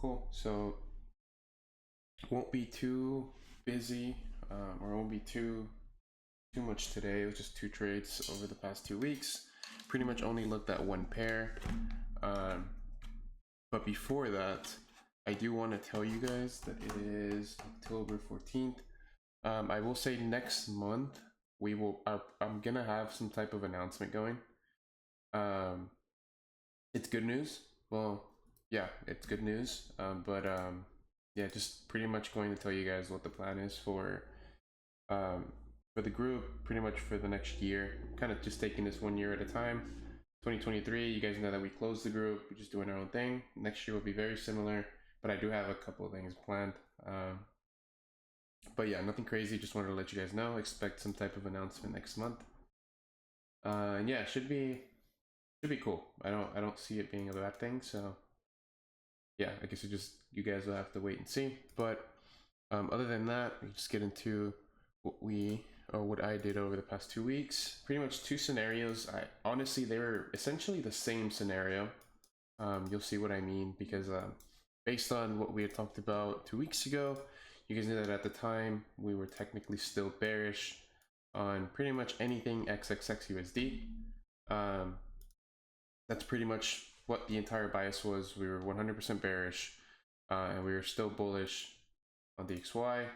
cool. So won't be too busy, or won't be too much today. It was just 2 trades over the past 2 weeks. Pretty much only looked at 1 pair. But before that, I do want to tell you guys that it is October 14th. I will say next month I'm gonna have some type of announcement going. It's good news. Well, yeah, it's good news. Yeah, just pretty much going to tell you guys what the plan is for the group, pretty much for the next year. Kind of just taking this 1 year at a time. 2023, you guys know that we closed the group. We're just doing our own thing. Next year will be very similar, but I do have a couple of things planned. But yeah, nothing crazy. Just wanted to let you guys know. Expect some type of announcement next month. Yeah, should be cool. I don't see it being a bad thing. So yeah, I guess you guys will have to wait and see. But other than that, we just get into what I did over the past 2 weeks. Pretty much 2 scenarios. Honestly, they were essentially the same scenario. You'll see what I mean, because based on what we had talked about 2 weeks ago, you guys knew that at the time we were technically still bearish on pretty much anything XXX USD. That's pretty much what the entire bias was. We were 100% bearish, and we were still bullish on the XY.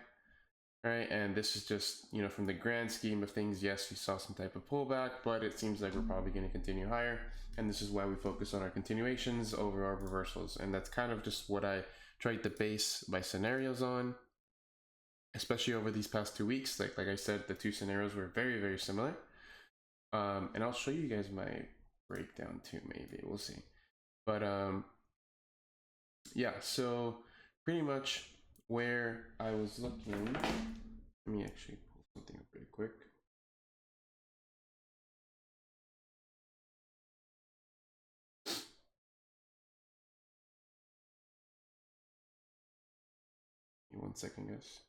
Right, and this is just, you know, from the grand scheme of things, yes, we saw some type of pullback, but it seems like we're probably going to continue higher, and this is why we focus on our continuations over our reversals. And that's kind of just what I tried to base my scenarios on, especially over these past 2 weeks. Like I said, the 2 scenarios were very, very similar. And I'll show you guys my breakdown too, maybe, we'll see. But yeah, so pretty much where I was looking, let me actually pull something up really quick. Give me 1 second, guys.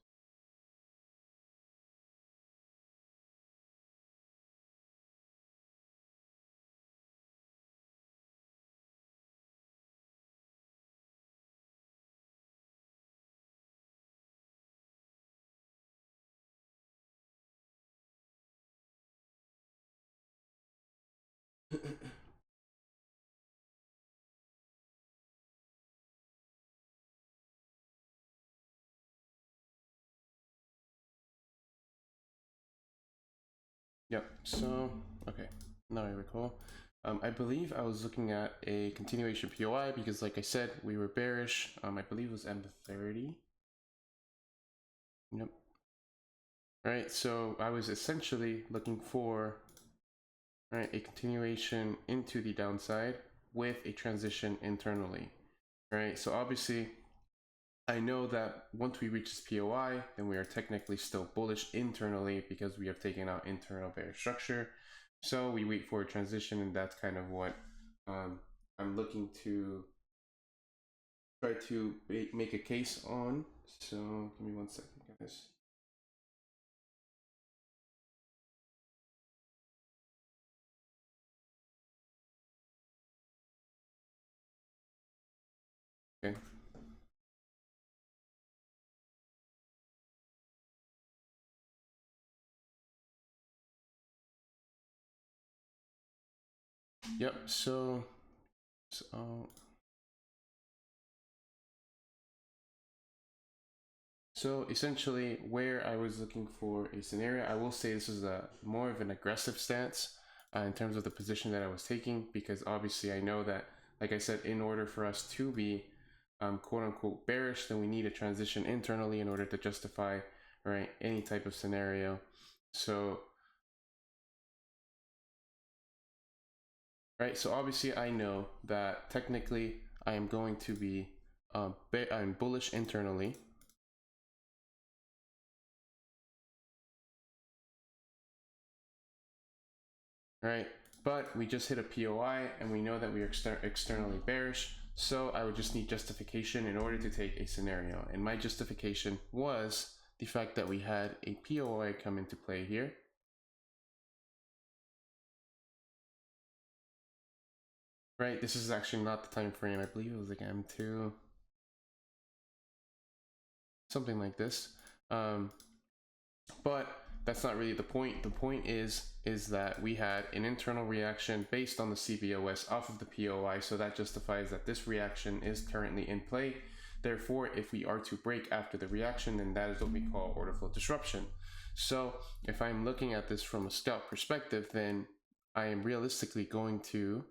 Yep, so, okay, now I recall. I believe I was looking at a continuation POI because, like I said, we were bearish. I believe it was M30. Yep. All right, so I was essentially looking for, right, a continuation into the downside with a transition internally. Right, so obviously, I know that once we reach this POI, then we are technically still bullish internally because we have taken out internal bearish structure. So we wait for a transition, and that's kind of what I'm looking to try to make a case on. So give me 1 second, guys. Okay. Yep, so essentially where I was looking for a scenario, I will say this is a more of an aggressive stance in terms of the position that I was taking, because obviously I know that, like I said, in order for us to be quote unquote bearish, then we need a transition internally in order to justify, right, any type of scenario. So right, so obviously I know that technically I am going to be I'm bullish internally. Right, but we just hit a POI and we know that we are externally bearish, so I would just need justification in order to take a scenario. And my justification was the fact that we had a POI come into play here. Right, this is actually not the time frame. I believe it was like M2. something like this. But that's not really the point. The point is that we had an internal reaction based on the CBOS off of the POI, so that justifies that this reaction is currently in play. Therefore, if we are to break after the reaction, then that is what we call order flow disruption. So if I'm looking at this from a scalp perspective, then I am realistically going to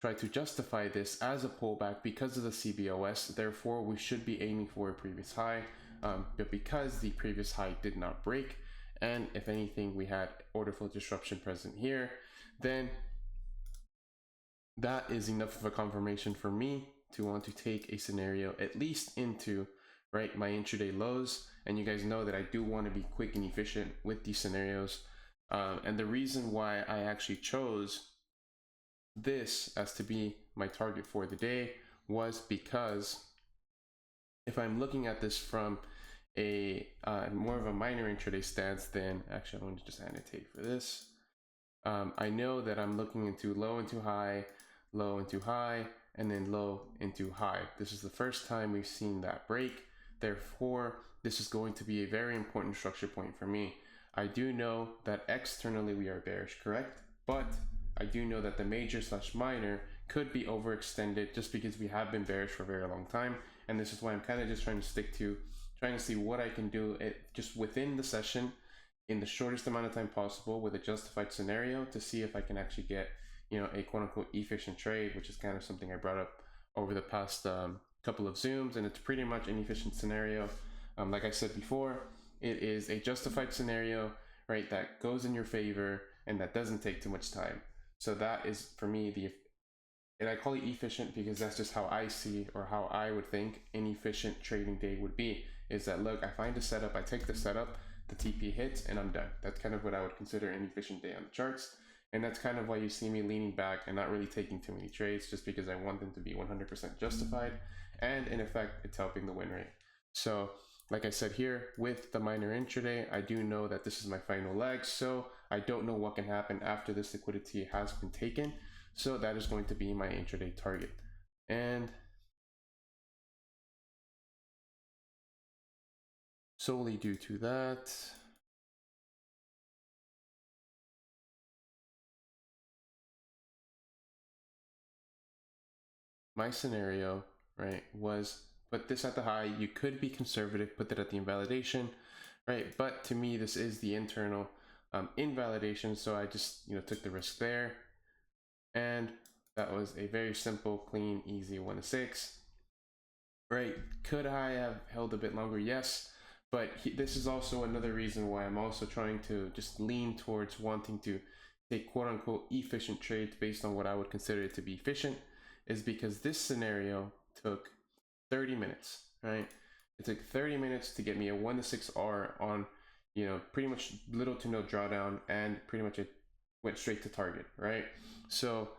try to justify this as a pullback because of the CBOS. Therefore, we should be aiming for a previous high, but because the previous high did not break, and if anything, we had order flow disruption present here, then that is enough of a confirmation for me to want to take a scenario at least into my intraday lows. And you guys know that I do want to be quick and efficient with these scenarios. And the reason why I actually chose this as to be my target for the day was because if I'm looking at this from a more of a minor intraday stance, then actually I'm going to just annotate for this. I know that I'm looking into low into high, and then low into high. This is the first time we've seen that break. Therefore, this is going to be a very important structure point for me. I do know that externally we are bearish, correct? But I do know that the major / minor could be overextended just because we have been bearish for a very long time. And this is why I'm kind of just trying to see what I can do just within the session in the shortest amount of time possible with a justified scenario to see if I can actually get, a quote unquote efficient trade, which is kind of something I brought up over the past couple of Zooms, and it's pretty much an efficient scenario. Like I said before, it is a justified scenario, right, that goes in your favor and that doesn't take too much time. So that is for me and I call it efficient because that's just how I see, or how I would think an efficient trading day would be, is that, look, I find a setup, I take the setup, the TP hits, and I'm done. That's kind of what I would consider an efficient day on the charts. And that's kind of why you see me leaning back and not really taking too many trades, just because I want them to be 100% justified. And in effect, it's helping the win rate. So like I said here, with the minor intraday, I do know that this is my final leg. So I don't know what can happen after this liquidity has been taken. So that is going to be my intraday target. And solely due to that, my scenario, right, was put this at the high. You could be conservative, put that at the invalidation, right? But to me, this is the internal invalidation. So I just, took the risk there. And that was a very simple, clean, easy 1 to 6, right? Could I have held a bit longer? Yes. But this is also another reason why I'm also trying to just lean towards wanting to take quote unquote efficient trades based on what I would consider it to be efficient, is because this scenario took 30 minutes, right? It took 30 minutes to get me a 1 to 6 R on, pretty much little to no drawdown, and pretty much it went straight to target, right? So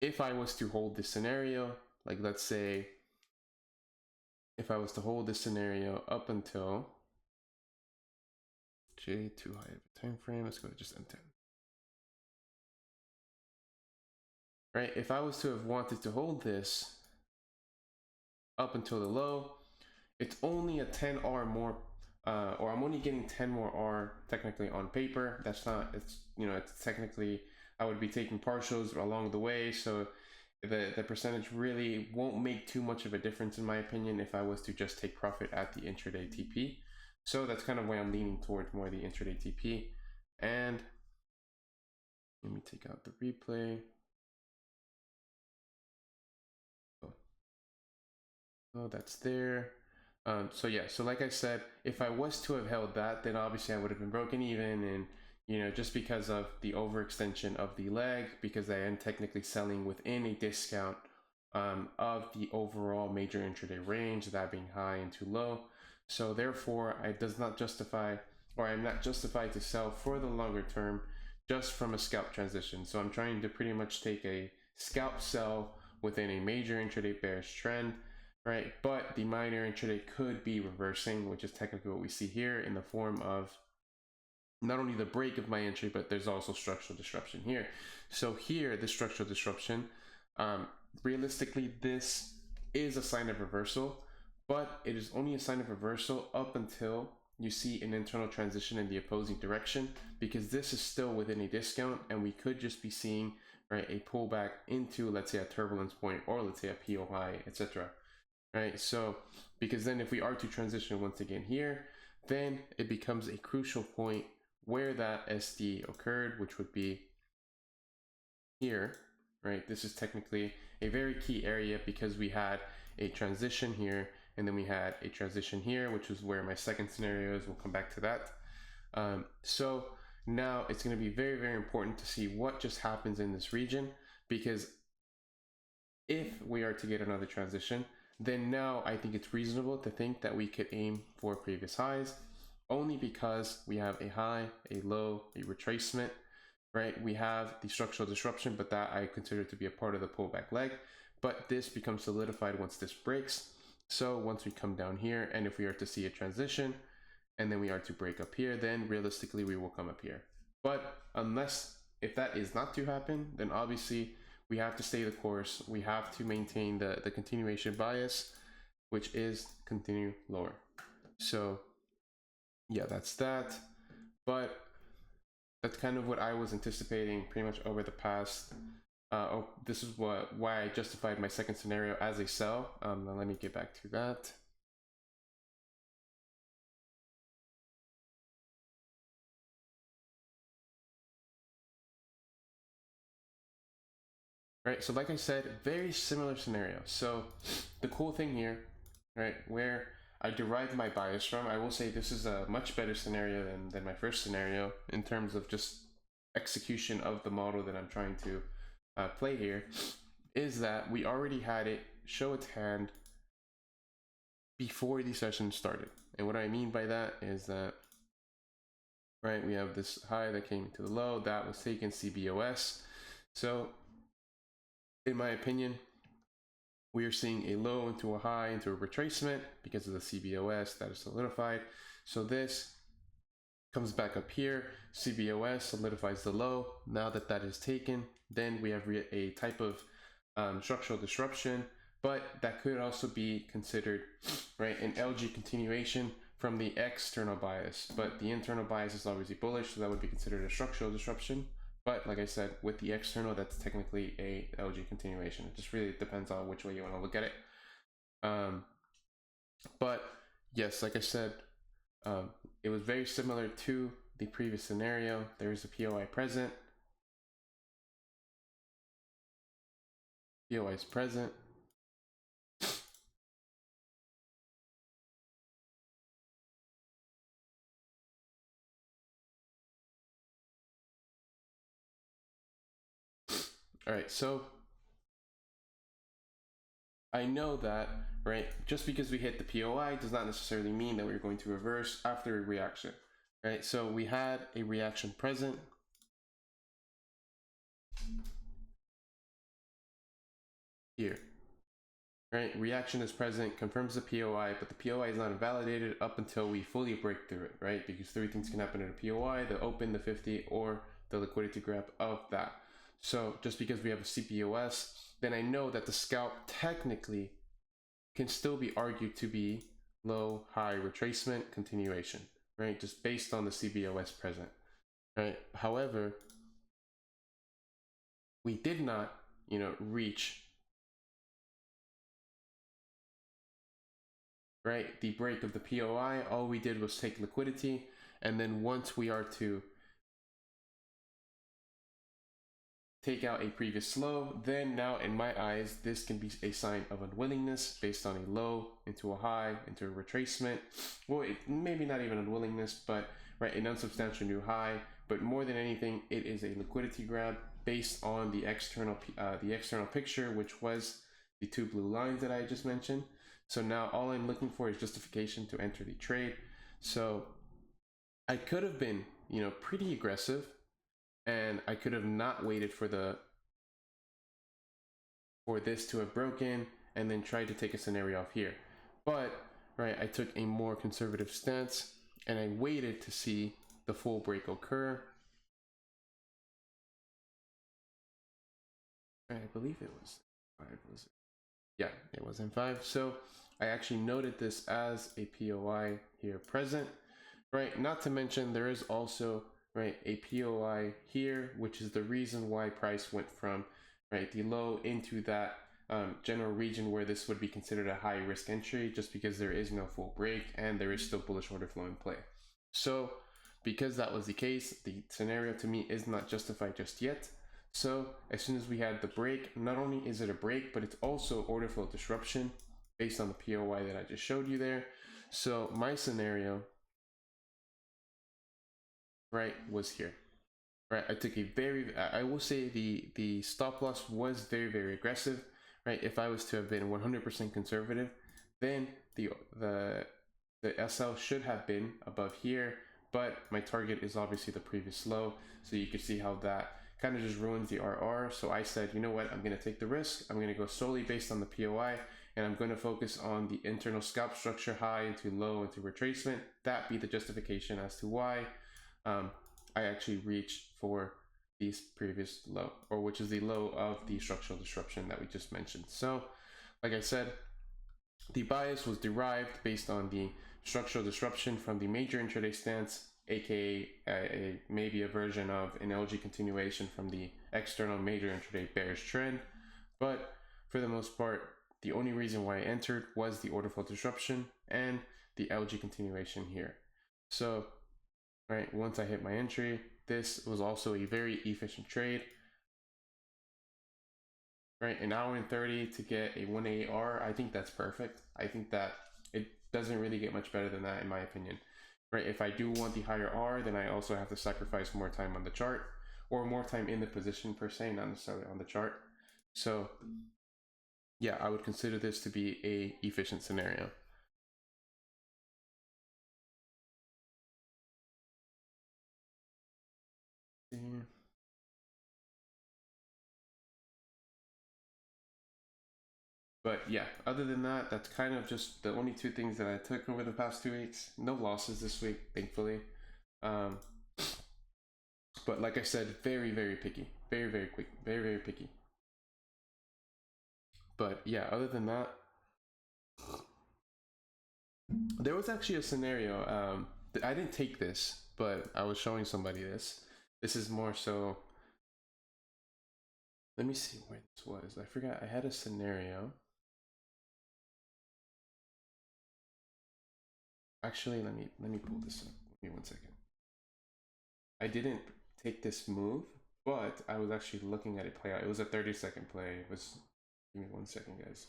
if I was to hold this scenario, like let's say, if I was to hold this scenario up until too high of a time frame, let's go to just M10. Right, if I was to have wanted to hold this up until the low, it's only a 10 R more, or I'm only getting 10 more R technically on paper. That's not, it's technically, I would be taking partials along the way, so the percentage really won't make too much of a difference in my opinion if I was to just take profit at the intraday TP. So that's kind of why I'm leaning towards more the intraday TP. And let me take out the replay. Oh, that's there. So yeah, so like I said, if I was to have held that, then obviously I would have been broken even, and just because of the overextension of the leg, because I am technically selling within a discount of the overall major intraday range, that being high and too low. So therefore, it does not justify, or I'm not justified to sell for the longer term just from a scalp transition. So I'm trying to pretty much take a scalp sell within a major intraday bearish trend, right? But the minor intraday could be reversing, which is technically what we see here in the form of not only the break of my entry, but there's also structural disruption here. So here, the structural disruption, realistically, this is a sign of reversal. but it is only a sign of reversal up until you see an internal transition in the opposing direction, because this is still within a discount and we could just be seeing, right, a pullback into, let's say, a turbulence point, or let's say a POI, etc. Right? So because then if we are to transition once again here, then it becomes a crucial point where that SD occurred, which would be here, right? This is technically a very key area because we had a transition here, and then we had a transition here, which is where my second scenario is. We'll come back to that. So now it's going to be very, very important to see what just happens in this region, because if we are to get another transition, then now I think it's reasonable to think that we could aim for previous highs, only because we have a high, a low, a retracement, right? We have the structural disruption, but that I consider to be a part of the pullback leg, but this becomes solidified once this breaks. So once we come down here, and if we are to see a transition, and then we are to break up here, then realistically we will come up here. But if that is not to happen, then obviously we have to stay the course. We have to maintain the continuation bias, which is continue lower. So yeah, that's that. But that's kind of what I was anticipating pretty much over the past. This is why I justified my second scenario as a sell. Now let me get back to that. Right, so like I said, very similar scenario. So the cool thing here, right, where I derived my bias from, I will say this is a much better scenario than my first scenario in terms of just execution of the model that I'm trying to play here, is that we already had it show its hand before the session started. And what I mean by that is that, right, we have this high that came into the low, that was taken CBOS. So in my opinion, we are seeing a low into a high into a retracement because of the CBOS that is solidified. So this comes back up here, CBOS solidifies the low. Now that that is taken, then we have a type of structural disruption, but that could also be considered, right, an LG continuation from the external bias. But the internal bias is obviously bullish, so that would be considered a structural disruption. But like I said, with the external, that's technically a LG continuation. It just really depends on which way you want to look at it. But yes, like I said, it was very similar to the previous scenario. There is a POI present. POI is present. All right, so I know that, right, just because we hit the POI does not necessarily mean that we're going to reverse after a reaction, right? So we had a reaction present. Here, right? Reaction is present, confirms the POI, but the POI is not invalidated up until we fully break through it, right? Because three things can happen in a POI: the open, the 50, or the liquidity grab of that. So just because we have a CBOS, then I know that the scalp technically can still be argued to be low, high, retracement, continuation, right? Just based on the CBOS present, right? However, we did not, reach, right, the break of the POI. All we did was take liquidity, and then once we are to take out a previous low, then now in my eyes, this can be a sign of unwillingness based on a low into a high, into a retracement. Well, maybe not even unwillingness, but right, an unsubstantial new high. But more than anything, it is a liquidity grab based on the external picture, which was the two blue lines that I just mentioned. So now all I'm looking for is justification to enter the trade. So I could have been, pretty aggressive, and I could have not waited for this to have broken and then tried to take a scenario off here. But, right, I took a more conservative stance and I waited to see the full break occur. I believe it was 5. Yeah, it was in 5. So I actually noted this as a POI here present, right? Not to mention there is also, right, a POI here, which is the reason why price went from, right, the low into that general region where this would be considered a high risk entry, just because there is no full break and there is still bullish order flow in play. So because that was the case, the scenario to me is not justified just yet. So as soon as we had the break, not only is it a break, but it's also order flow disruption based on the POI that I just showed you there. So my scenario, right, was here. Right, I took a I will say the stop loss was very aggressive, right? If I was to have been 100% conservative, then the SL should have been above here, but my target is obviously the previous low, so you can see how that kind of just ruins the RR. So I said, you know what, I'm going to take the risk. I'm going to go solely based on the POI, and I'm going to focus on the internal scalp structure, high into low into retracement. That be the justification as to why I actually reached for this previous low, or which is the low of the structural disruption that we just mentioned. So like I said, the bias was derived based on the structural disruption from the major intraday stance, aka maybe a version of an LG continuation from the external major intraday bearish trend. But for the most part, the only reason why I entered was the order flow disruption and the LG continuation here. So right, once I hit my entry, this was also a very efficient trade. Right, an hour and 30 to get a 1AR, I think that's perfect. I think that it doesn't really get much better than that in my opinion. Right, if I do want the higher R, then I also have to sacrifice more time on the chart, or more time in the position per se, not necessarily on the chart. So yeah, I would consider this to be a efficient scenario. But yeah, other than that, that's kind of just the only two things that I took over the past 2 weeks. No losses this week, thankfully. But like I said, very picky, very quick, very picky. But yeah, other than that, there was actually a scenario. I didn't take this, but I was showing somebody this. This is more so. Let me see where this was. I forgot. I had a scenario. Actually, let me pull this up. Give me 1 second. I didn't take this move, but I was actually looking at it play out. It was a 30-second play. It was. Give me 1 second, guys.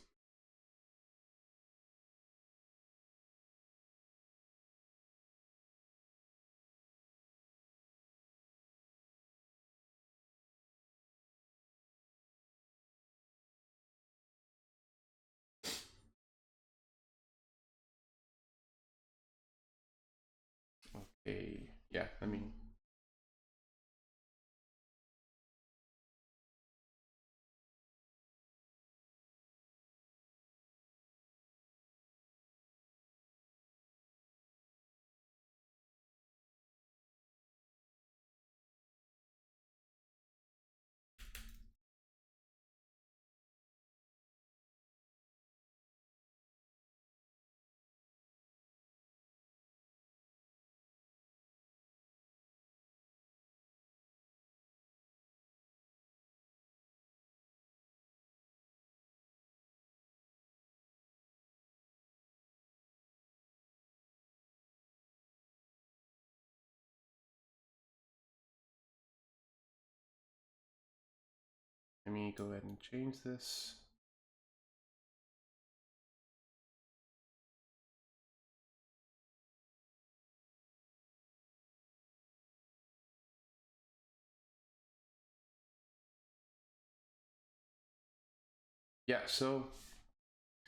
Okay. Yeah. I mean. Let me go ahead and change this. Yeah, so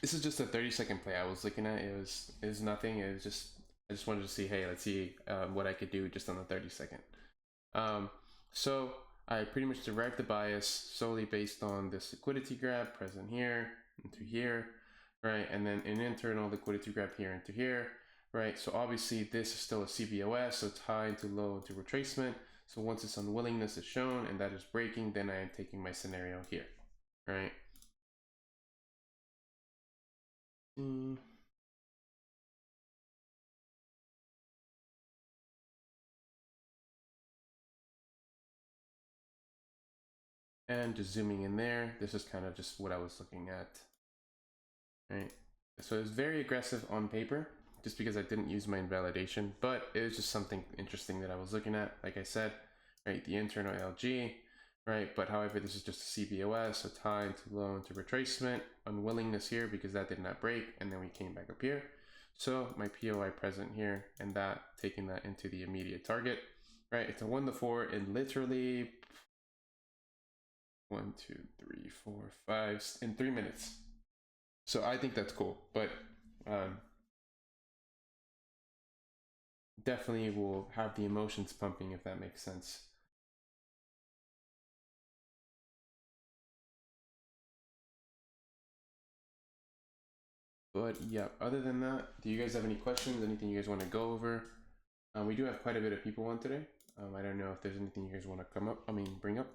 this is just a 30-second play I was looking at. It was nothing. It was just, I just wanted to see, hey, let's see what I could do just on the 30-second. So I pretty much derived the bias solely based on this liquidity grab present here into here, right? And then an internal liquidity grab here into here, right? So obviously this is still a CBOS, so it's high into low into retracement. So once its unwillingness is shown and that is breaking, then I am taking my scenario here, right? And just zooming in there, this is kind of just what I was looking at. Right. So it's very aggressive on paper, just because I didn't use my invalidation, but it was just something interesting that I was looking at. Like I said, right, the internal LG, right? But however, this is just a CBOS, so time to loan to retracement, unwillingness here because that did not break, and then we came back up here. So my POI present here, and that taking that into the immediate target, right? It's a 1 to 4 in literally 1, 2, 3, 4, 5 in 3 minutes. So I think that's cool, but definitely will have the emotions pumping, if that makes sense. But yeah, other than that, do you guys have any questions? Anything you guys want to go over? We do have quite a bit of people on today. I don't know if there's anything you guys want to bring up.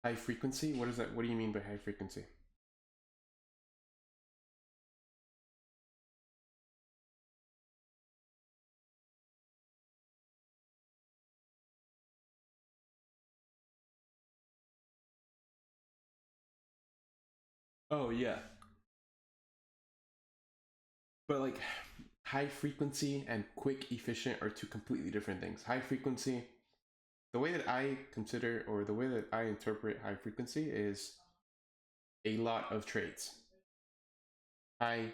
High frequency? What is that? What do you mean by high frequency? Oh yeah. But like high frequency and quick efficient are two completely different things. High frequency, the way that I consider or the way that I interpret high frequency is a lot of trades. High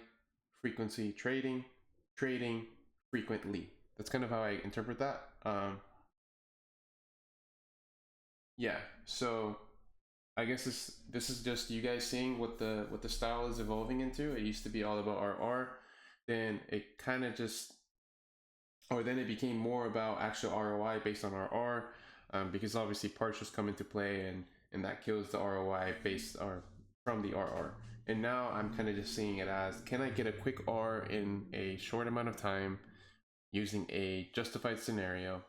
frequency trading frequently. That's kind of how I interpret that. Yeah, so I guess this is just you guys seeing what the style is evolving into. It used to be all about RR, then it kind of just, or then it became more about actual ROI based on RR, because obviously partials come into play, and that kills the ROI based or from the RR. And now I'm kind of just seeing it as, can I get a quick R in a short amount of time using a justified scenario,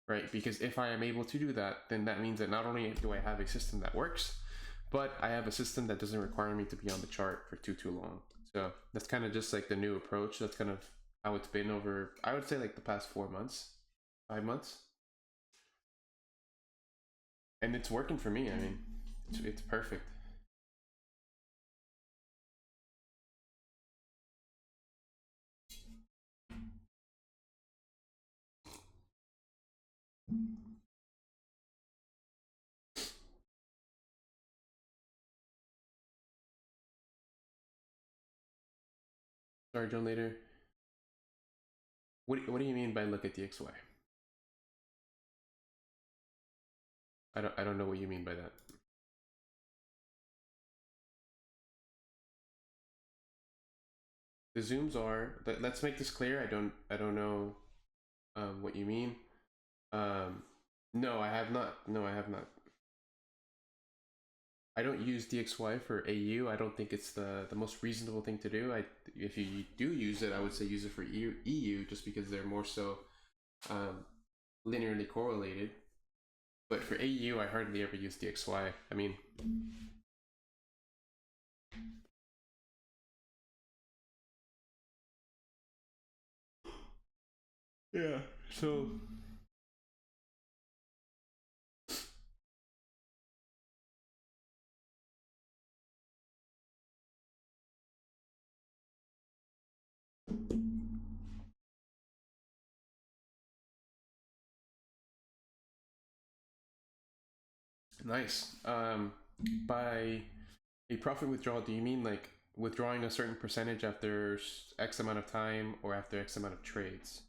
right? Because if I am able to do that, then that means that not only do I have a system that works, but I have a system that doesn't require me to be on the chart for too long. So that's kind of just like the new approach. That's kind of how it's been over, I would say, like the past 4 months, 5 months. And it's working for me. I mean, it's perfect. Sorry, John Later. What do you mean by look at DXY? I don't know what you mean by that. The zooms are, let's make this clear. I don't know what you mean. No, I have not. No, I have not. I don't use DXY for AU. I don't think it's the most reasonable thing to do. If you do use it, I would say use it for EU just because they're more so linearly correlated. But for AU, I hardly ever use DXY. I mean, yeah, so nice. By a profit withdrawal, do you mean like withdrawing a certain percentage after X amount of time or after X amount of trades?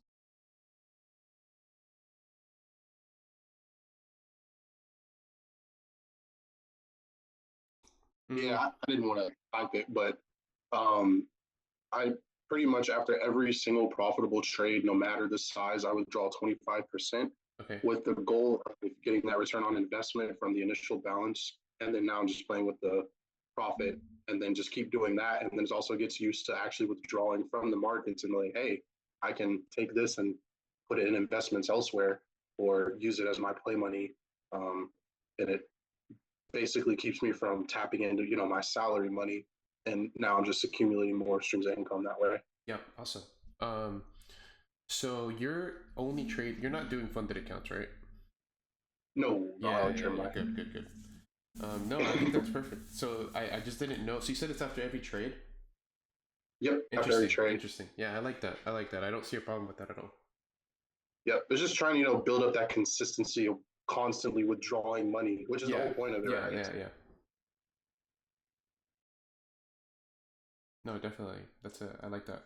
Yeah, I didn't want to type it, but I pretty much after every single profitable trade, no matter the size, I withdraw 25%. Okay. With the goal of getting that return on investment from the initial balance. And then now I'm just playing with the profit and then just keep doing that. And then it also gets used to actually withdrawing from the markets and like, hey, I can take this and put it in investments elsewhere or use it as my play money and it basically keeps me from tapping into, you know, my salary money. And now I'm just accumulating more streams of income that way. Yeah, awesome. So you're not doing funded accounts, right? No, Yeah, good. No, I think that's perfect. So I just didn't know. So you said it's after every trade? Yep, after every trade. Interesting. Yeah, I like that. I don't see a problem with that at all. Yep, it's just trying to, you know, build up that consistency of constantly withdrawing money, which is the whole point of it, right? Yeah. No, definitely. I like that.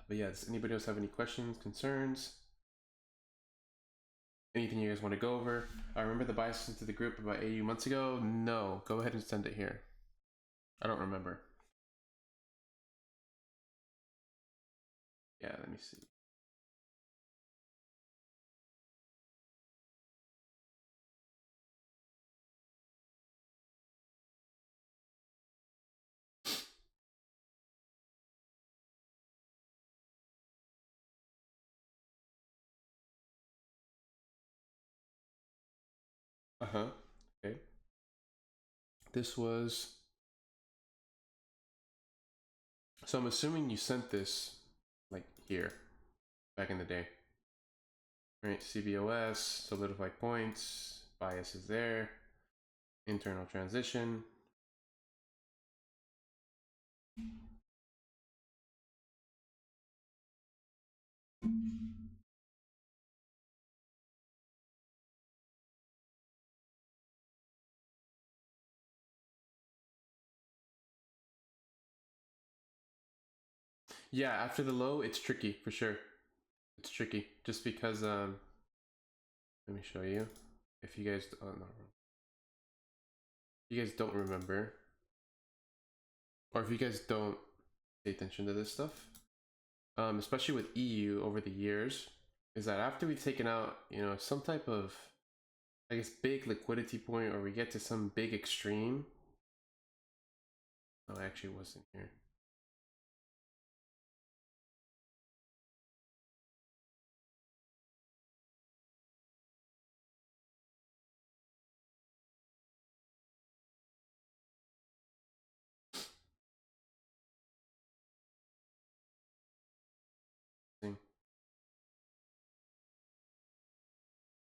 But yeah, does anybody else have any questions, concerns? Anything you guys want to go over? I remember the bias into the group about AU months ago. No, go ahead and send it here. I don't remember. Yeah, let me see. Okay. This was. So I'm assuming you sent this like here, back in the day. Right, CBOS, solidified points, bias is there, internal transition. Yeah, after the low, it's tricky for sure. It's tricky just because let me show you. If you guys you guys don't remember, or if you guys don't pay attention to this stuff, especially with EU over the years, is that after we've taken out, you know, some type of, I guess, big liquidity point, or we get to some big extreme. Oh, I actually wasn't here.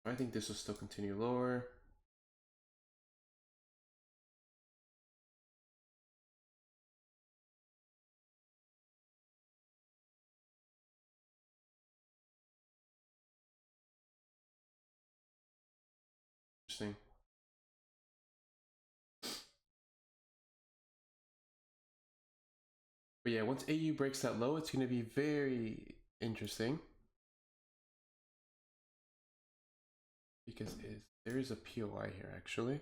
I think this will still continue lower. Interesting. But yeah, once AU breaks that low, it's going to be very interesting. Because there is a POI here, actually.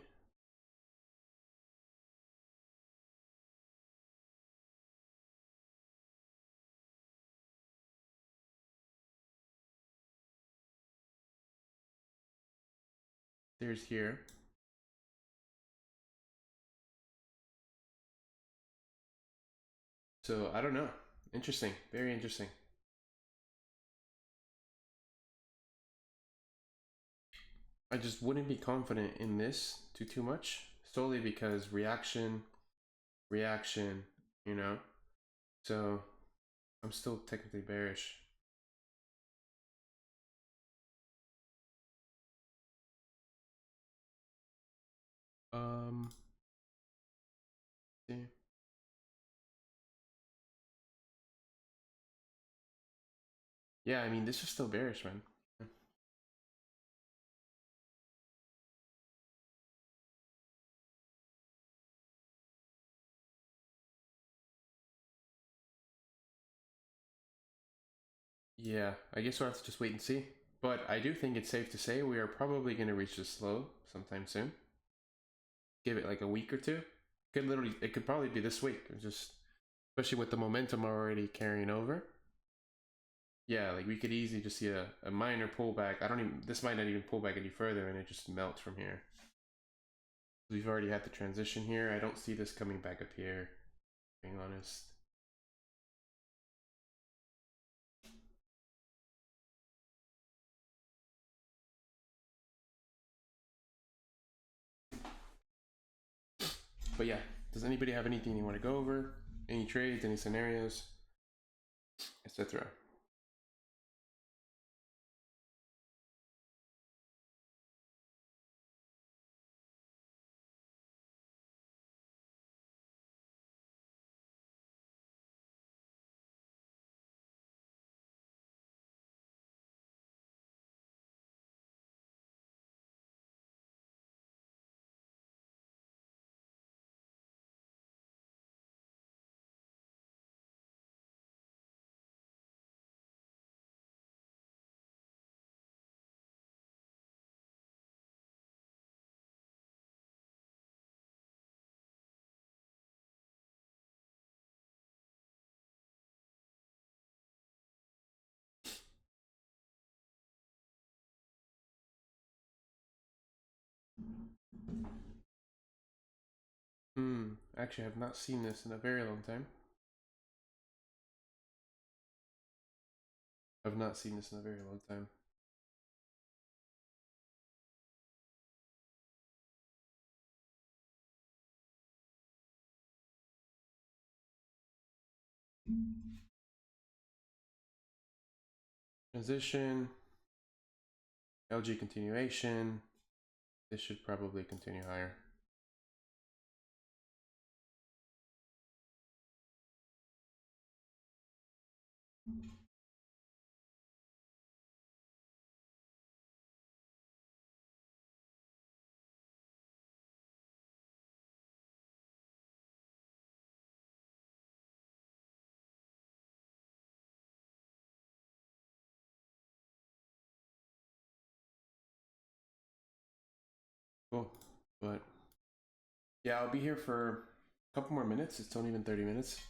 There's here. So I don't know. Interesting. Very interesting. I just wouldn't be confident in this too much, solely because reaction, you know. So I'm still technically bearish. See. Yeah, I mean, this is still bearish, man. Yeah, I guess we'll have to just wait and see. But I do think it's safe to say we are probably going to reach this low sometime soon. Give it like a week or two. It could probably be this week. Just especially with the momentum already carrying over. Yeah, like we could easily just see a minor pullback. This might not even pull back any further, and it just melts from here. We've already had the transition here. I don't see this coming back up here, being honest. But yeah, does anybody have anything you want to go over? Any trades, any scenarios, etc.? Actually, I have not seen this in a very long time. I've not seen this in a very long time. Transition, LG continuation. This should probably continue higher. Cool, but yeah, I'll be here for a couple more minutes. It's only been 30 minutes.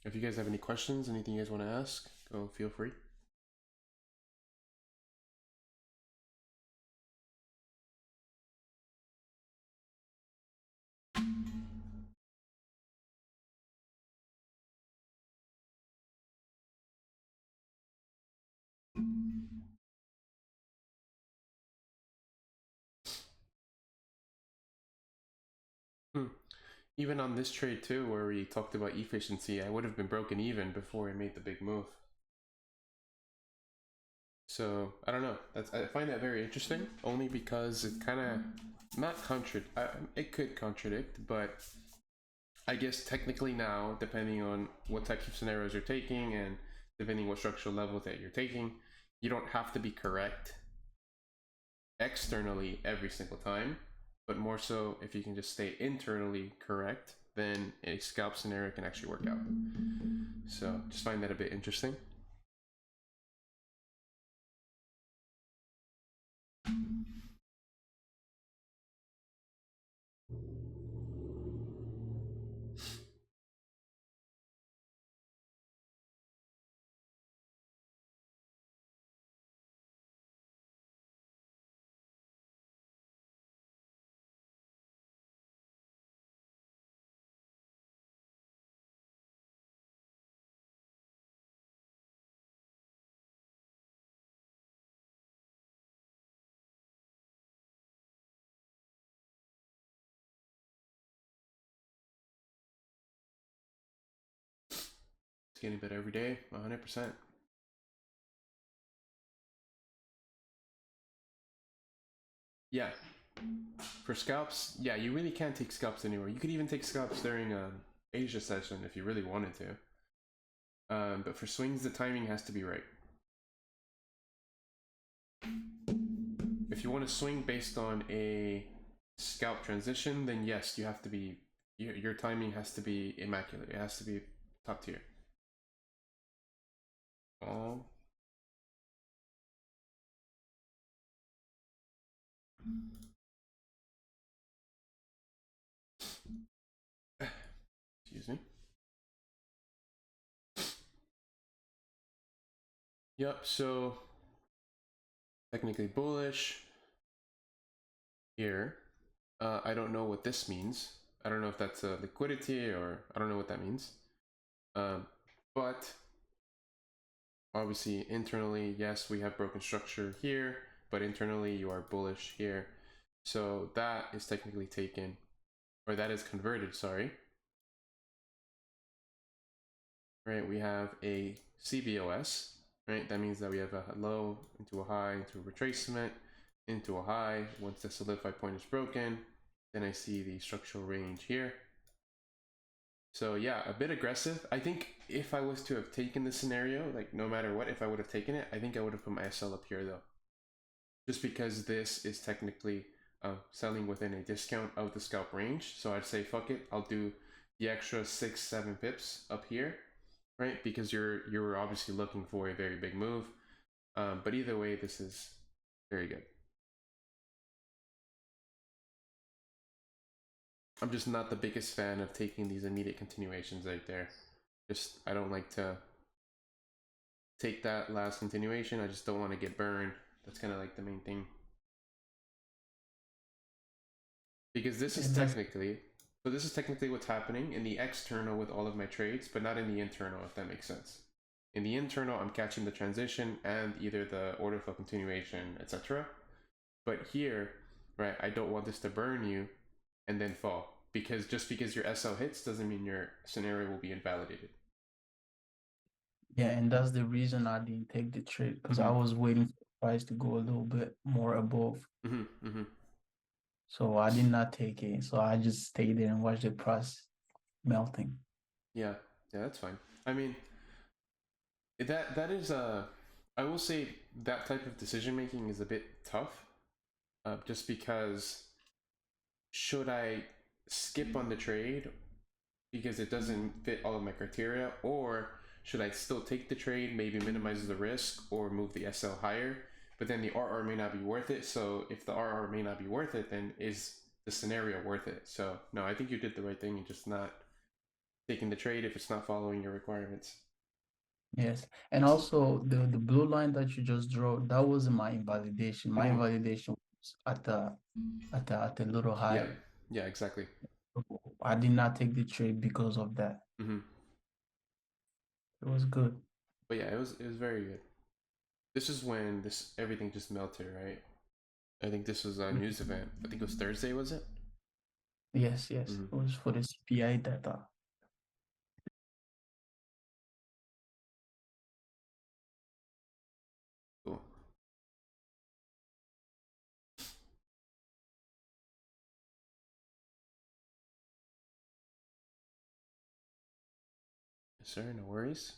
If you guys have any questions, anything you guys want to ask, go feel free. Even on this trade too, where we talked about efficiency, I would have been broken even before I made the big move. So I don't know. I find that very interesting, only because it kind of not it could contradict, but I guess technically now, depending on what types of scenarios you're taking and depending what structural level that you're taking, you don't have to be correct externally every single time, but more so if you can just stay internally correct, then a scalp scenario can actually work out. So just find that a bit interesting. It's getting better every day, 100%. Yeah, for scalps, yeah, you really can't take scalps anywhere. You could even take scalps during an Asia session if you really wanted to. But for swings, the timing has to be right. If you want to swing based on a scalp transition, then yes, you have to be, your timing has to be immaculate. It has to be top tier. Excuse me. Yep, so technically bullish here. I don't know what this means. I don't know if that's a liquidity or I don't know what that means. But obviously internally, yes, we have broken structure here, but internally you are bullish here. So that is technically taken. or that is converted, sorry. Right, we have a CBOS, right? That means that we have a low into a high, into a retracement, into a high. Once the solidified point is broken, then I see the structural range here. So yeah, a bit aggressive. I think if I was to have taken the scenario, like no matter what, if I would have taken it, I think I would have put my SL up here though. Just because this is technically selling within a discount of the scalp range. So I'd say, fuck it, I'll do the extra 6-7 pips up here, right? Because you're obviously looking for a very big move. But either way, this is very good. I'm just not the biggest fan of taking these immediate continuations right there. Just, I don't like to take that last continuation. I just don't want to get burned. That's kind of like the main thing. Because this is technically, so this is technically what's happening in the external with all of my trades, but not in the internal, if that makes sense. In the internal, I'm catching the transition and either the order flow continuation, etc. But here, right, I don't want this to burn you and then fall. Because just because your SL hits doesn't mean your scenario will be invalidated. Yeah, and that's the reason I didn't take the trade, because I was waiting for the price to go a little bit more above. So I did not take it. So I just stayed there and watched the price melting. Yeah, that's fine. I mean, that is I will say that type of decision making is a bit tough, just because should I skip on the trade because it doesn't fit all of my criteria, or should I still take the trade, maybe minimize the risk or move the SL higher, but then the RR may not be worth it. So if the RR may not be worth it, then is the scenario worth it? So no, I think you did the right thing. You're just not taking the trade if it's not following your requirements. Yes, and also the blue line that you just drew, that wasn't my invalidation. My invalidation was at the little high. Yeah, exactly. I did not take the trade because of that. It was good. But yeah, it was very good. This is when everything just melted, right? I think this was a news event. I think it was Thursday, was it? Yes. It was for the CPI data. Cool. Yes, sir, no worries.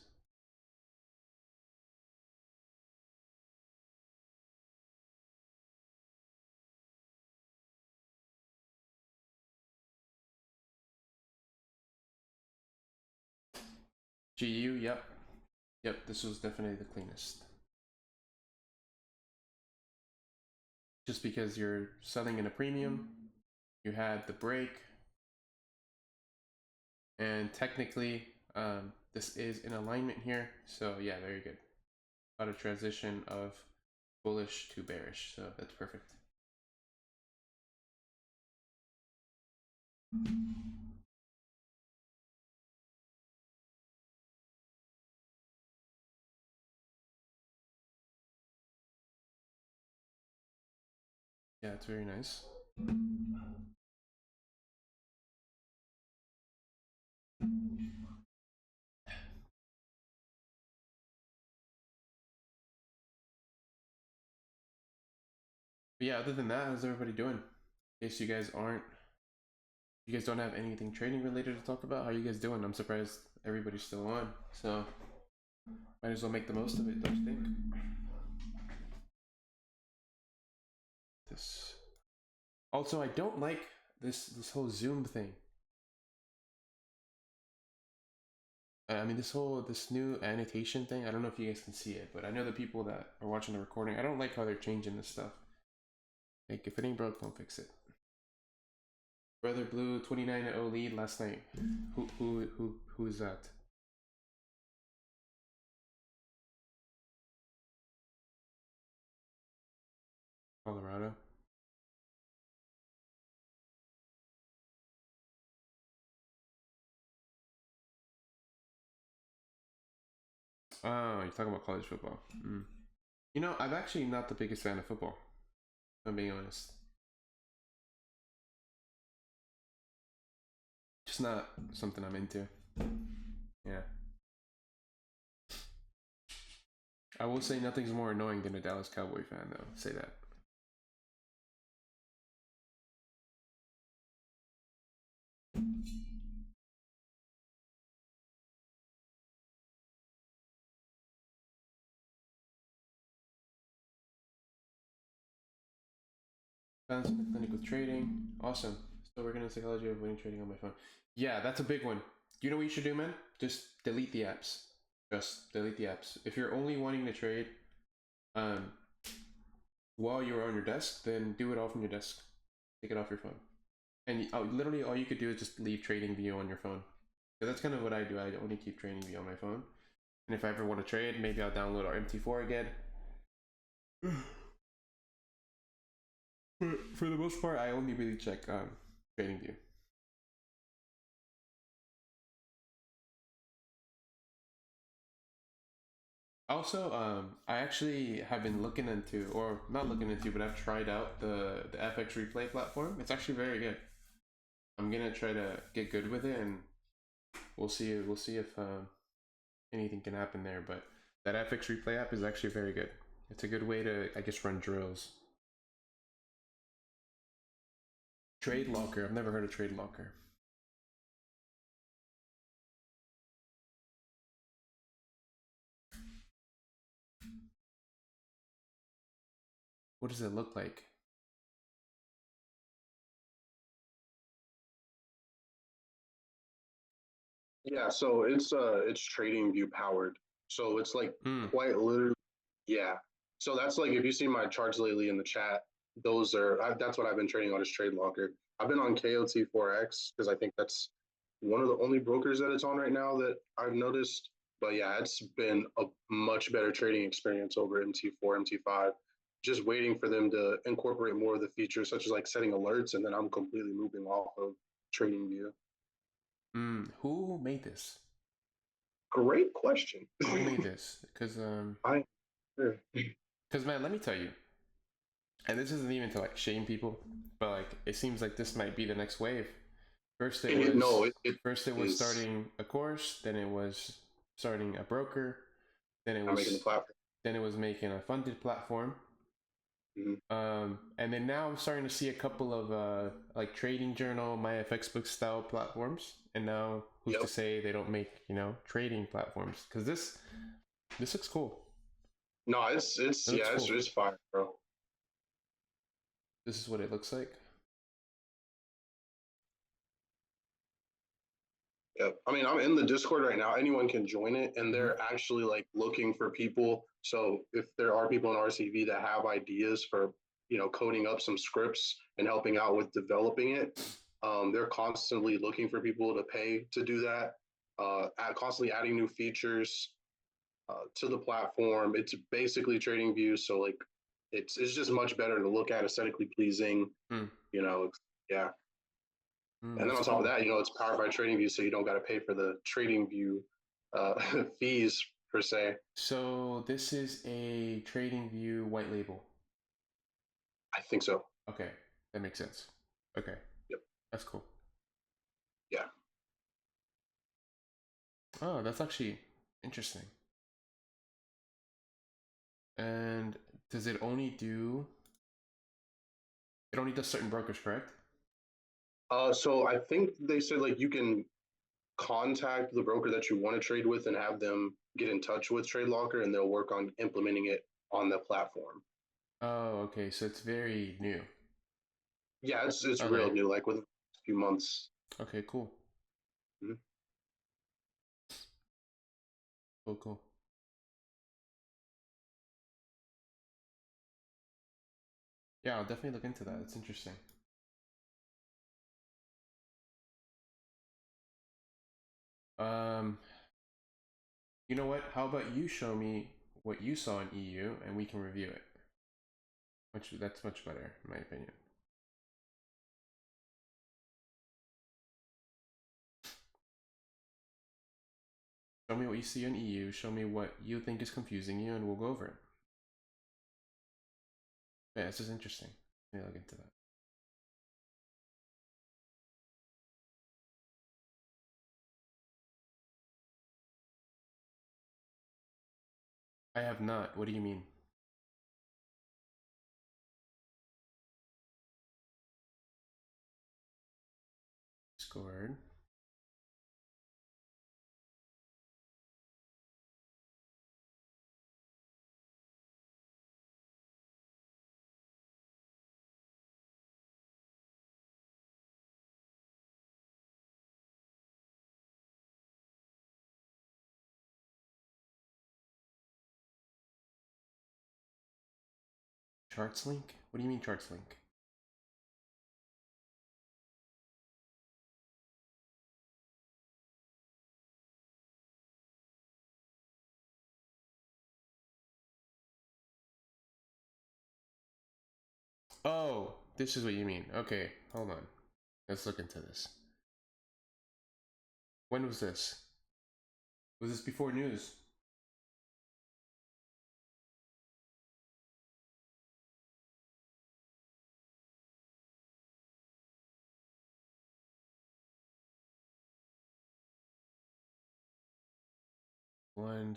GU, yep, this was definitely the cleanest. Just because you're selling in a premium, you had the break, and technically this is in alignment here, so yeah, very good. About a transition of bullish to bearish, so that's perfect. Yeah, it's very nice. But yeah, other than that, how's everybody doing? In case you guys don't have anything trading related to talk about, how are you guys doing? I'm surprised everybody's still on, so might as well make the most of it, don't you think? This. Also, I don't like this whole zoom thing. I mean, this new annotation thing, I don't know if you guys can see it, but I know the people that are watching the recording, I don't like how they're changing this stuff. Like, if it ain't broke, don't fix it. Brother Blue 29-0 lead last night. Who is that? Colorado. Oh, you're talking about college football. You know, I'm actually not the biggest fan of football, if I'm being honest. It's not something I'm into. Yeah. I will say nothing's more annoying than a Dallas Cowboy fan, though. Say that. Balance in the clinic with trading. Awesome. So we're gonna psychology of winning trading on my phone. Yeah, that's a big one. You know what you should do, man? Just delete the apps. Just delete the apps. If you're only wanting to trade while you're on your desk, then do it all from your desk. Take it off your phone. And literally all you could do is just leave trading view on your phone. So that's kind of what I do. I only keep trading view on my phone. And if I ever want to trade, maybe I'll download our MT4 again. For the most part, I only really check trading view. Also, I actually have been looking into, or not looking into, but I've tried out the FX replay platform. It's actually very good. I'm gonna try to get good with it, and we'll see if anything can happen there. But that FX replay app is actually very good. It's a good way to, I guess, run drills. Trade Locker. I've never heard of Trade Locker. What does it look like? Yeah, so it's trading view powered. So it's like quite literally, yeah. So that's like if you see my charts lately in the chat, those are that's what I've been trading on is Trade Locker. I've been on KOT4X because I think that's one of the only brokers that it's on right now that I've noticed. But yeah, it's been a much better trading experience over MT4, MT5. Just waiting for them to incorporate more of the features, such as like setting alerts, and then I'm completely moving off of Trading View. Who made this? Great question. Who made this? Because man, let me tell you, and this isn't even to like shame people, but like it seems like this might be the next wave. First it was starting a course, then it was starting a broker, then it was making a funded platform. And then now I'm starting to see a couple of like Trading Journal, MyFXBook style platforms, and now who's to say they don't make, you know, trading platforms? Because this looks cool. No, it's fire, bro. This is what it looks like. Yep. I mean, I'm in the Discord right now. Anyone can join it, and they're actually like looking for people. So if there are people in RCV that have ideas for, you know, coding up some scripts and helping out with developing it, they're constantly looking for people to pay to do that. Constantly adding new features to the platform. It's basically Trading View, so like it's just much better to look at, aesthetically pleasing. You know, yeah. And then on top of that, you know, it's powered by Trading View, so you don't got to pay for the Trading View fees per se. So this is a Trading View white label. I think so. Okay, that makes sense. Okay. Yep. That's cool. Yeah. Oh, that's actually interesting. And does it only do? It only does certain brokers, correct? So I think they said like you can contact the broker that you want to trade with and have them get in touch with Trade Locker, and they'll work on implementing it on the platform. Oh, okay. So it's very new. Yeah, it's real new, like within a few months. Okay, cool. Cool. Yeah, I'll definitely look into that. It's interesting. You know what? How about you show me what you saw in EU and we can review it. That's much better, in my opinion. Show me what you see in EU, show me what you think is confusing you, and we'll go over it. Yeah, this is interesting. Let me look into that. I have not. What do you mean? Discord. Charts link? What do you mean charts link? Oh, this is what you mean. Okay, hold on. Let's look into this. When was this? Was this before news?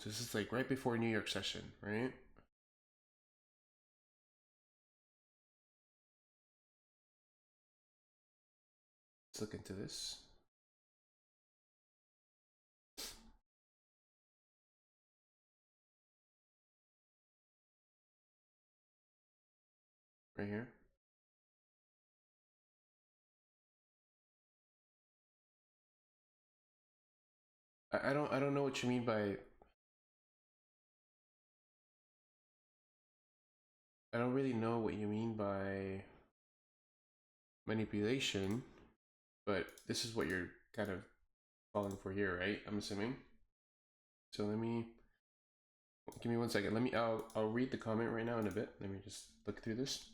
This is like right before New York session, right? Let's look into this. Right here. I don't know what you mean by, I don't really know what you mean by manipulation, but this is what you're kind of falling for here, right? I'm assuming. So give me 1 second. I'll read the comment right now in a bit. Let me just look through this.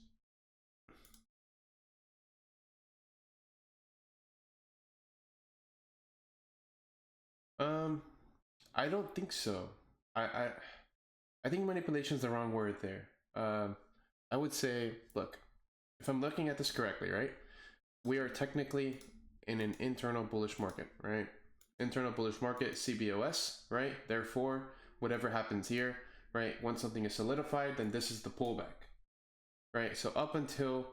I don't think so. I think manipulation is the wrong word there. I would say, look, if I'm looking at this correctly, right? We are technically in an internal bullish market, right? Internal bullish market, CBOS, right? Therefore, whatever happens here, right? Once something is solidified, then this is the pullback, right? So up until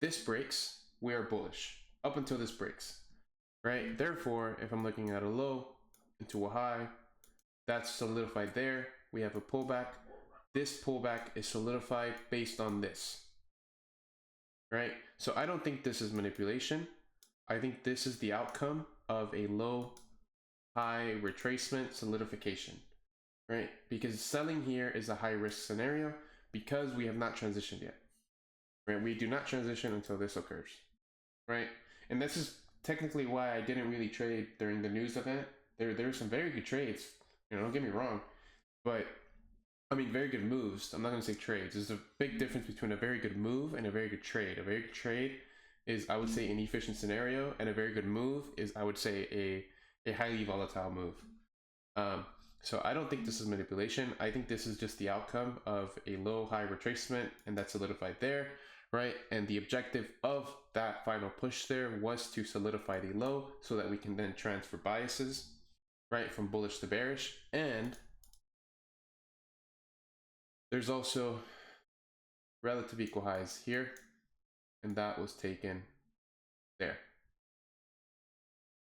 this breaks, we are bullish. Up until this breaks, right? Therefore, if I'm looking at a low into a high, that's solidified there. We have a pullback. This pullback is solidified based on this, right? So I don't think this is manipulation. I think this is the outcome of a low high retracement solidification, right? Because selling here is a high risk scenario because we have not transitioned yet, right? We do not transition until this occurs, right? And this is technically why I didn't really trade during the news event. There were some very good trades, don't get me wrong, but I mean, very good moves. I'm not going to say trades. There's a big difference between a very good move and a very good trade. A very good trade is, I would say, an efficient scenario, and a very good move is, I would say, a highly volatile move. So I don't think this is manipulation. I think this is just the outcome of a low-high retracement, and that's solidified there, right? And the objective of that final push there was to solidify the low so that we can then transfer biases, right, from bullish to bearish. And there's also relative equal highs here, and that was taken there.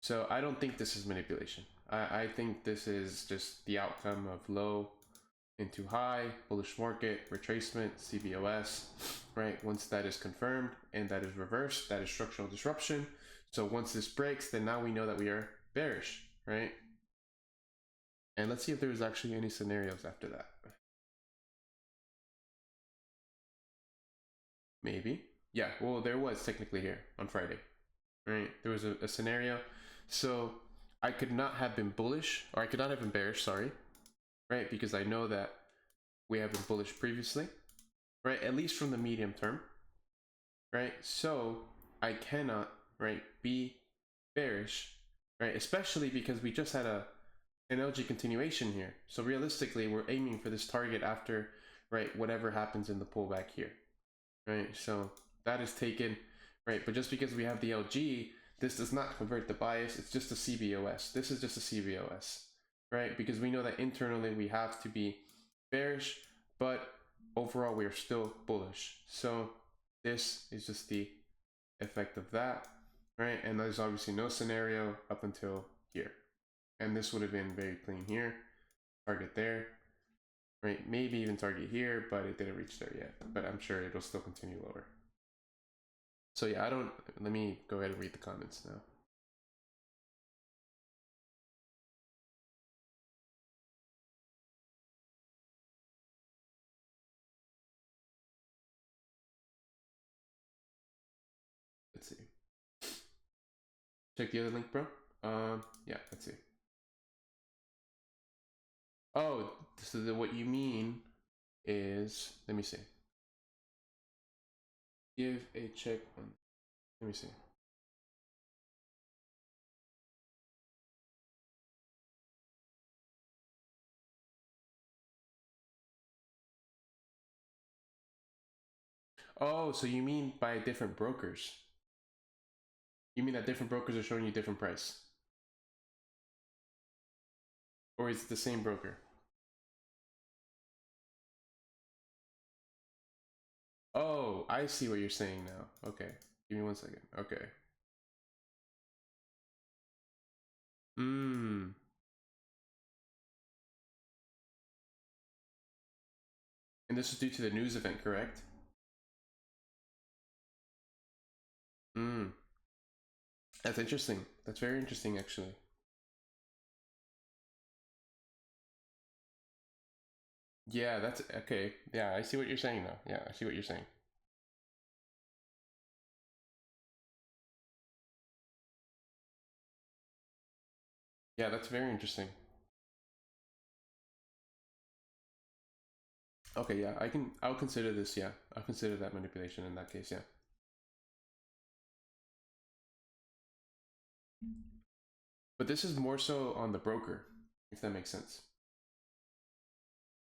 So I don't think this is manipulation. I think this is just the outcome of low into high, bullish market, retracement, CBOS, right? Once that is confirmed and that is reversed, that is structural disruption. So once this breaks, then now we know that we are bearish, right? And let's see if there's actually any scenarios after that. Maybe. Yeah, well, there was technically here on Friday, right? There was a scenario. So I could not have been bullish, or I could not have been bearish, sorry, right? Because I know that we have been bullish previously, right? At least from the medium term, right? So I cannot, right, be bearish, right? Especially because we just had an LG continuation here. So realistically, we're aiming for this target after, right, whatever happens in the pullback here. Right, so that is taken, right? But just because we have the LG, this does not convert the bias. It's just a CBOS. This is just a CBOS, right? Because we know that internally we have to be bearish, but overall we are still bullish. So this is just the effect of that, right? And there's obviously no scenario up until here. And this would have been very clean here, target there, right? Maybe even target here, but it didn't reach there yet. But I'm sure it'll still continue lower. So yeah, let me go ahead and read the comments now. Let's see. Check the other link, bro. Yeah, let's see. Oh, so what you mean is, let me see. Give a check on, let me see. Oh, so you mean by different brokers? You mean that different brokers are showing you different price? Or is it the same broker? Oh, I see what you're saying now. Okay, give me 1 second. Okay. And this is due to the news event, correct? That's interesting. That's very interesting, actually. Yeah, that's okay. Yeah, I see what you're saying now. Yeah, I see what you're saying. Yeah, that's very interesting. Okay, yeah, I'll consider this, yeah. I'll consider that manipulation in that case, yeah. But this is more so on the broker, if that makes sense.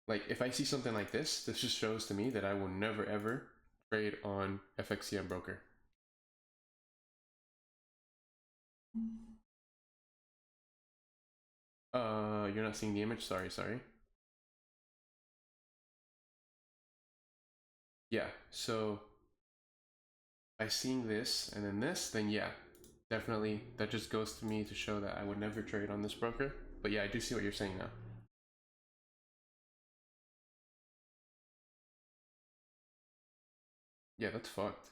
Like, if I see something like this just shows to me that I will never ever trade on FXCM broker. You're not seeing the image? Sorry. Yeah, so by seeing this and then this, then yeah, definitely that just goes to me to show that I would never trade on this broker. But yeah, I do see what you're saying now. Yeah, that's fucked.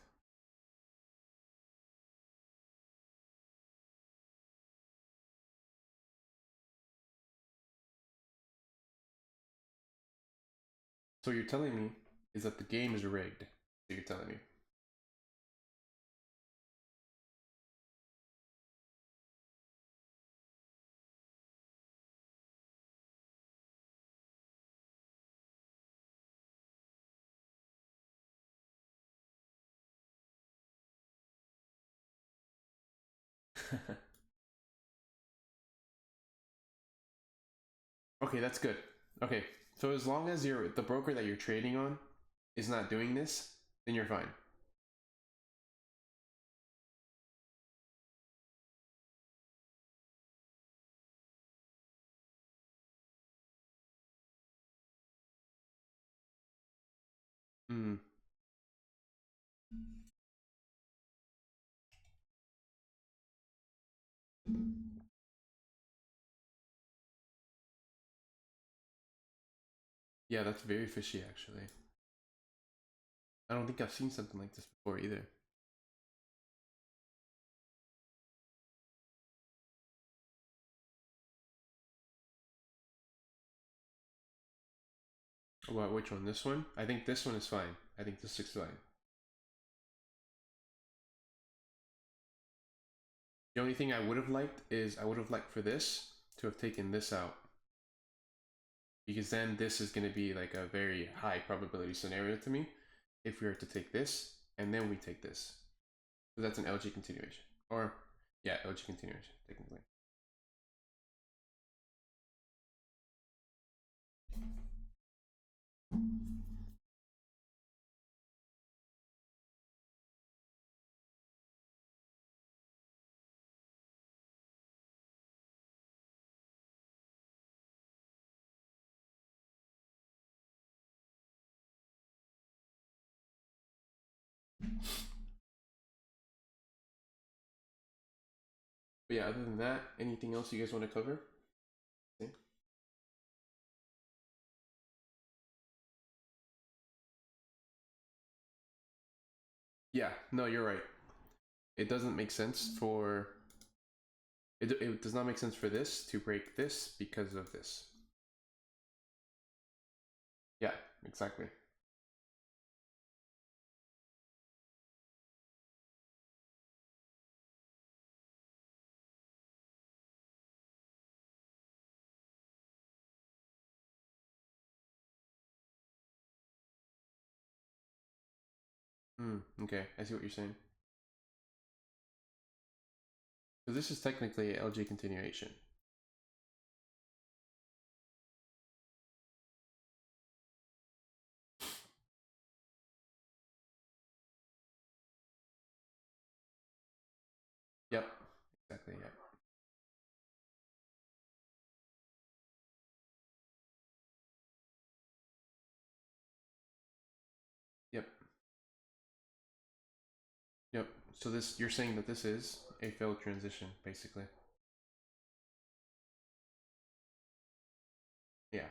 So what you're telling me is that the game is rigged. So you're telling me. Okay, that's good. Okay, so as long as the broker that you're trading on is not doing this, then you're fine. Yeah, that's very fishy, actually. I don't think I've seen something like this before either. Well, which one? This one? I think this one is fine. I think this looks fine. The only thing I would have liked is I would have liked for this to have taken this out. Because then this is going to be like a very high probability scenario to me if we were to take this and then we take this. So that's an LG continuation. Or, yeah, LG continuation, technically. But yeah, other than that, anything else you guys want to cover? Okay. Yeah, no, you're right. It doesn't make sense for it does not make sense for this to break this because of this. Yeah, exactly. Okay, I see what you're saying. So this is technically a LG continuation. Yep, exactly, yeah. Yep. Yep. So this, you're saying that this is a failed transition, basically. Yeah.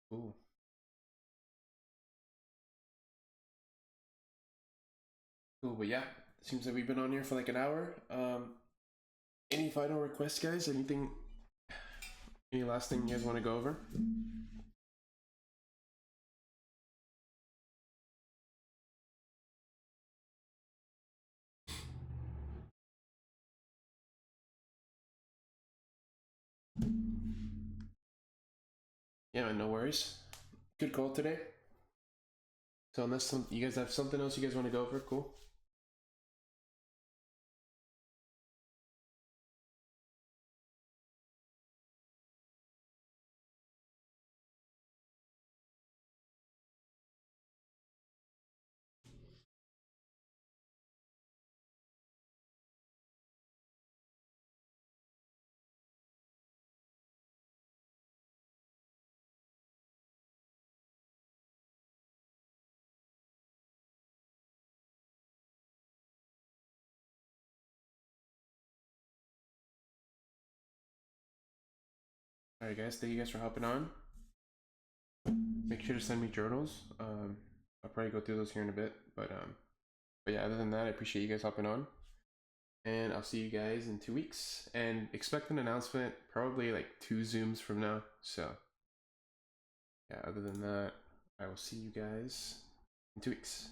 Cool. Cool, but yeah, seems like we've been on here for like an hour. Any final requests, guys? Anything? Any last thing you guys want to go over? Yeah, no worries. Good call today. So unless you guys have something else you guys want to go over, cool. All right, guys. Thank you guys for hopping on. Make sure to send me journals. I'll probably go through those here in a bit, but yeah. Other than that, I appreciate you guys hopping on, and I'll see you guys in 2 weeks. And expect an announcement probably like 2 Zooms from now. So yeah. Other than that, I will see you guys in 2 weeks.